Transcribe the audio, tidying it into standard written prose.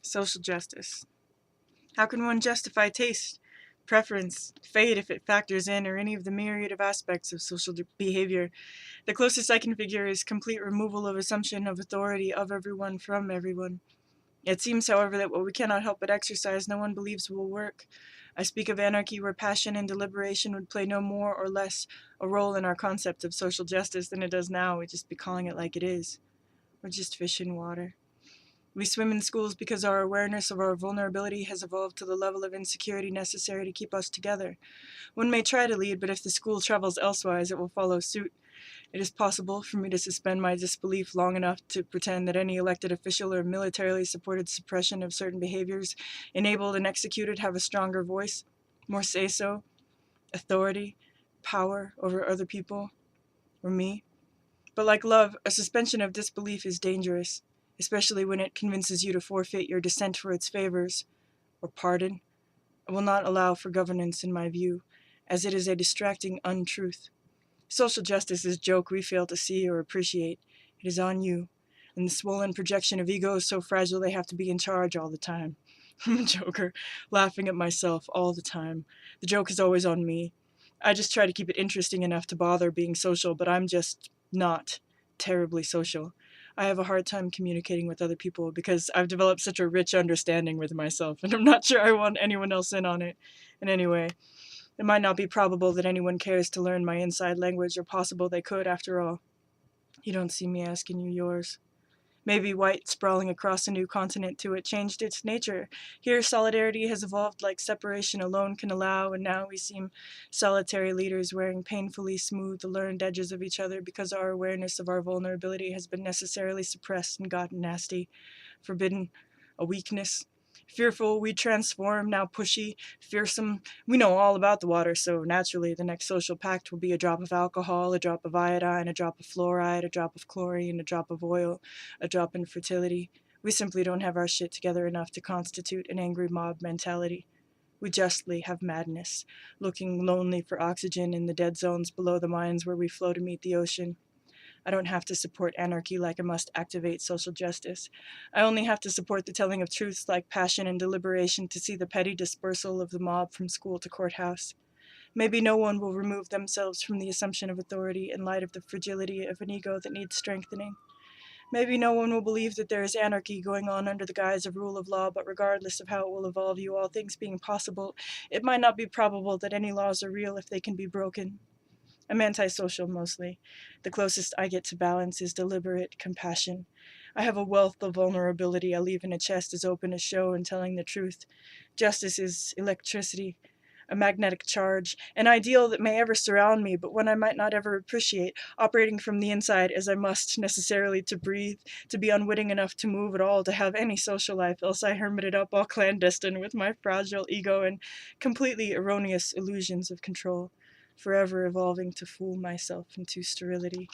Social justice. How can one justify taste, preference, fate if it factors in or any of the myriad of aspects of social behavior? The closest I can figure is complete removal of assumption of authority of everyone from everyone. It seems, however, that what we cannot help but exercise no one believes will work. I speak of anarchy where passion and deliberation would play no more or less a role in our concept of social justice than it does now. We'd just be calling it like it is. We're just fish in water. We swim in schools because our awareness of our vulnerability has evolved to the level of insecurity necessary to keep us together. One may try to lead, but if the school travels elsewise, it will follow suit. It is possible for me to suspend my disbelief long enough to pretend that any elected official or militarily supported suppression of certain behaviors, enabled and executed, have a stronger voice, more say-so, authority, power over other people, or me. But like love, a suspension of disbelief is dangerous, especially when it convinces you to forfeit your dissent for its favors, or pardon. It will not allow for governance in my view, as it is a distracting untruth. Social justice is a joke we fail to see or appreciate. It is on you, and the swollen projection of ego is so fragile they have to be in charge all the time. I'm a joker, laughing at myself all the time. The joke is always on me. I just try to keep it interesting enough to bother being social, but I'm just not terribly social. I have a hard time communicating with other people because I've developed such a rich understanding with myself, and I'm not sure I want anyone else in on it. And anyway, it might not be probable that anyone cares to learn my inside language, or possible they could, after all. You don't see me asking you yours. Maybe white sprawling across a new continent to it changed its nature. Here solidarity has evolved like separation alone can allow, and now we seem solitary leaders wearing painfully smooth the learned edges of each other because our awareness of our vulnerability has been necessarily suppressed and gotten nasty, forbidden, a weakness. Fearful, we transform, now pushy, fearsome. We know all about the water, so naturally the next social pact will be a drop of alcohol, a drop of iodine, a drop of fluoride, a drop of chlorine, a drop of oil, a drop in fertility. We simply don't have our shit together enough to constitute an angry mob mentality. We justly have madness, looking lonely for oxygen in the dead zones below the mines where we flow to meet the ocean. I don't have to support anarchy like I must activate social justice. I only have to support the telling of truths like passion and deliberation to see the petty dispersal of the mob from school to courthouse. Maybe no one will remove themselves from the assumption of authority in light of the fragility of an ego that needs strengthening. Maybe no one will believe that there is anarchy going on under the guise of rule of law, but regardless of how it will evolve you, all things being possible, it might not be probable that any laws are real if they can be broken. I'm antisocial mostly. The closest I get to balance is deliberate compassion. I have a wealth of vulnerability I leave in a chest as open as show and telling the truth. Justice is electricity, a magnetic charge, an ideal that may ever surround me, but one I might not ever appreciate, operating from the inside as I must necessarily to breathe, to be unwitting enough to move at all, to have any social life, else I hermit it up all clandestine with my fragile ego and completely erroneous illusions of control, forever evolving to fool myself into sterility.